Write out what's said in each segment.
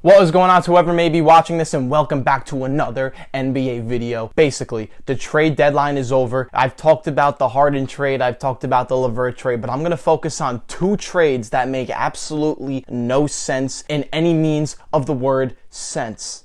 What is going on to whoever may be watching this, and welcome back to another NBA video. Basically, the trade deadline is over. I've talked about the Harden trade, I've talked about the LeVert trade, but I'm going to focus on two trades that make absolutely no sense in any means of the word sense.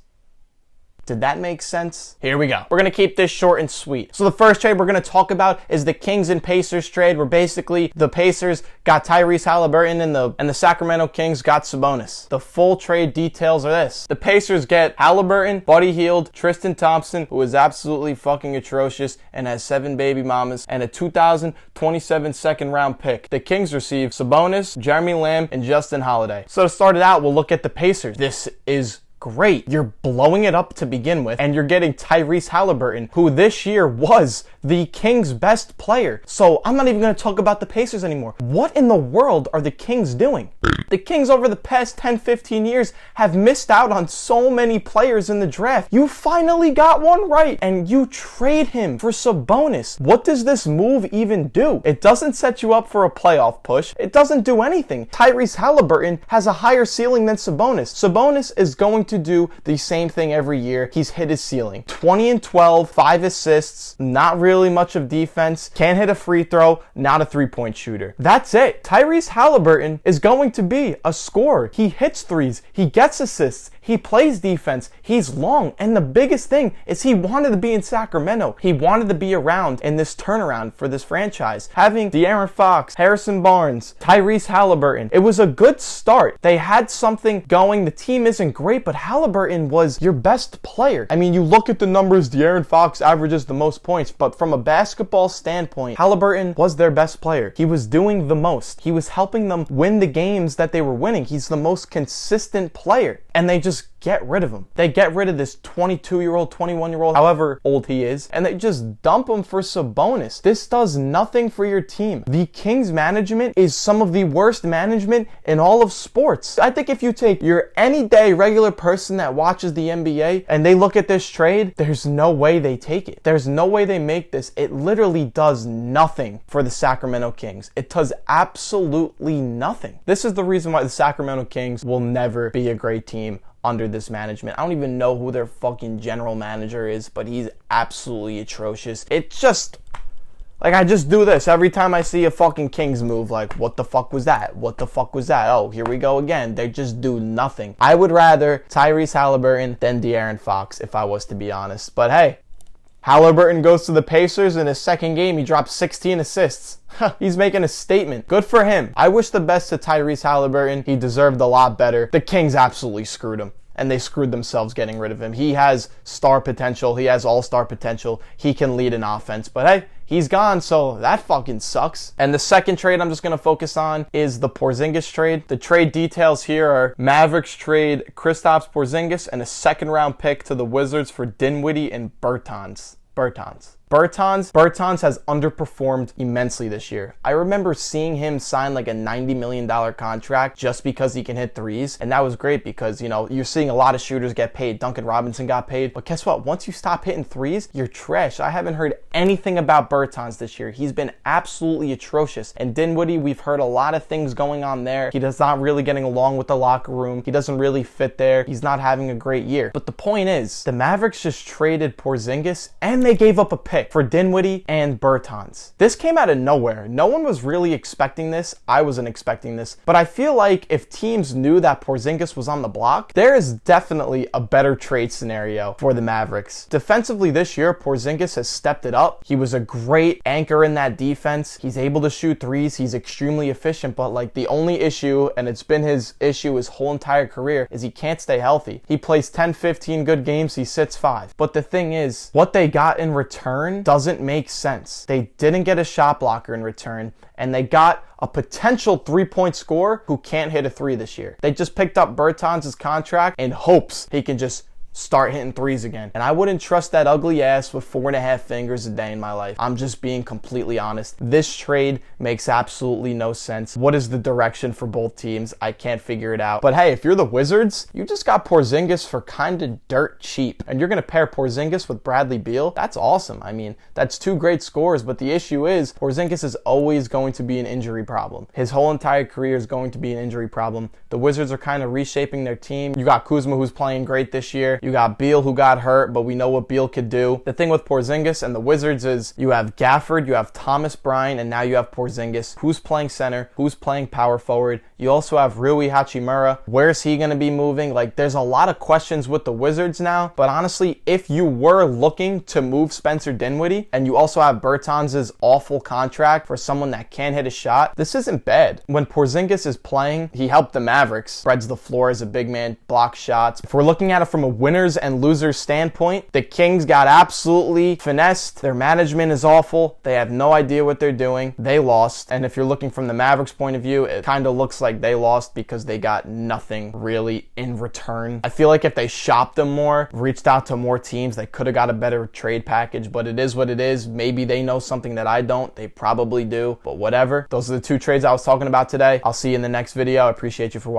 Did that make sense? Here we go. We're going to keep this short and sweet. So the first trade we're going to talk about is the Kings and Pacers trade, where basically the Pacers got Tyrese Haliburton and the Sacramento Kings got Sabonis. The full trade details are this. The Pacers get Haliburton, Buddy Hield, Tristan Thompson, who is absolutely fucking atrocious and has 7 baby mamas, and a 2027 second round pick. The Kings receive Sabonis, Jeremy Lamb, and Justin Holiday. So to start it out, we'll look at the Pacers. This is great. You're blowing it up to begin with, and you're getting Tyrese Haliburton, who this year was the Kings' best player. So I'm not even going to talk about the Pacers anymore. What in the world are the Kings doing? The Kings over the past 10-15 years have missed out on so many players in the draft. You finally got one right, and you trade him for Sabonis. What does this move even do? It doesn't set you up for a playoff push. It doesn't do anything. Tyrese Haliburton has a higher ceiling than Sabonis. Sabonis is going to do the same thing every year. He's hit his ceiling. 20 and 12, 5 assists, not really much of defense, can't hit a free throw, not a three-point shooter. That's it. Tyrese Haliburton is going to be a scorer. He hits threes, he gets assists, he plays defense, he's long, and the biggest thing is he wanted to be in Sacramento. He wanted to be around in this turnaround for this franchise. Having De'Aaron Fox, Harrison Barnes, Tyrese Haliburton, it was a good start. They had something going. The team isn't great, but Haliburton was your best player. I mean, you look at the numbers, De'Aaron Fox averages the most points, but from a basketball standpoint, Haliburton was their best player. He was doing the most. He was helping them win the games that they were winning. He's the most consistent player, and they just get rid of him. They get rid of this 22-year-old, 21-year-old, however old he is, and they just dump him for Sabonis. This does nothing for your team. The Kings management is some of the worst management in all of sports. I think if you take your anyday regular person that watches the NBA and they look at this trade, there's no way they take it. There's no way they make this. It literally does nothing for the Sacramento Kings. It does absolutely nothing. This is the reason why the Sacramento Kings will never be a great team under this management. I don't even know who their fucking general manager is, but he's absolutely atrocious. It's just, like, I just do this every time I see a fucking Kings move. Like, what the fuck was that? What the fuck was that? Oh, here we go again. They just do nothing. I would rather Tyrese Haliburton than De'Aaron Fox, if I was to be honest. But hey, Haliburton goes to the Pacers. In his second game, he drops 16 assists. He's making a statement. Good for him. I wish the best to Tyrese Haliburton. He deserved a lot better. The Kings absolutely screwed him, and they screwed themselves getting rid of him. He has star potential. He has all-star potential. He can lead an offense. But hey, he's gone, so that fucking sucks. And the second trade I'm just going to focus on is the Porzingis trade. The trade details here are Mavericks trade Kristaps Porzingis and a second-round pick to the Wizards for Dinwiddie and Bertans has underperformed immensely this year. I remember seeing him sign like a $90 million contract just because he can hit threes. And that was great because, you know, you're seeing a lot of shooters get paid. Duncan Robinson got paid. But guess what? Once you stop hitting threes, you're trash. I haven't heard anything about Bertans this year. He's been absolutely atrocious. And Dinwiddie, we've heard a lot of things going on there. He does not really getting along with the locker room. He doesn't really fit there. He's not having a great year. But the point is, the Mavericks just traded Porzingis and they gave up a pick for Dinwiddie and Bertans. This came out of nowhere. No one was really expecting this. I wasn't expecting this. But I feel like if teams knew that Porzingis was on the block, there is definitely a better trade scenario for the Mavericks. Defensively this year, Porzingis has stepped it up. He was a great anchor in that defense. He's able to shoot threes. He's extremely efficient. But like the only issue, and it's been his issue his whole entire career, is he can't stay healthy. He plays 10, 15 good games. He sits 5. But the thing is, what they got in return doesn't make sense. They didn't get a shot blocker in return, and they got a potential three-point scorer who can't hit a three this year. They just picked up Bertans' contract in hopes he can just start hitting threes again. And I wouldn't trust that ugly ass with 4.5 fingers a day in my life. I'm just being completely honest. This trade makes absolutely no sense. What is the direction for both teams? I can't figure it out. But hey, if you're the Wizards, you just got Porzingis for kind of dirt cheap. And you're going to pair Porzingis with Bradley Beal? That's awesome. I mean, that's two great scores, but the issue is Porzingis is always going to be an injury problem. His whole entire career is going to be an injury problem. The Wizards are kind of reshaping their team. You got Kuzma, who's playing great this year. You got Beal, who got hurt, but we know what Beal could do. The thing with Porzingis and the Wizards is you have Gafford, you have Thomas Bryant, and now you have Porzingis. Who's playing center? Who's playing power forward? You also have Rui Hachimura. Where's he going to be moving? Like, there's a lot of questions with the Wizards now, but honestly, if you were looking to move Spencer Dinwiddie and you also have Bertans' awful contract for someone that can't hit a shot, this isn't bad. When Porzingis is playing, he helped the Mavericks, spreads the floor as a big man, blocks shots. If we're looking at it from a winners and losers standpoint, the Kings got absolutely finessed. Their management is awful. They have no idea what they're doing. They lost. And if you're looking from the Mavericks point of view, it kind of looks like they lost because they got nothing really in return. I feel like if they shopped them more, reached out to more teams, they could have got a better trade package, but it is what it is. Maybe they know something that I don't. They probably do, but whatever. Those are the two trades I was talking about today. I'll see you in the next video. I appreciate you for watching.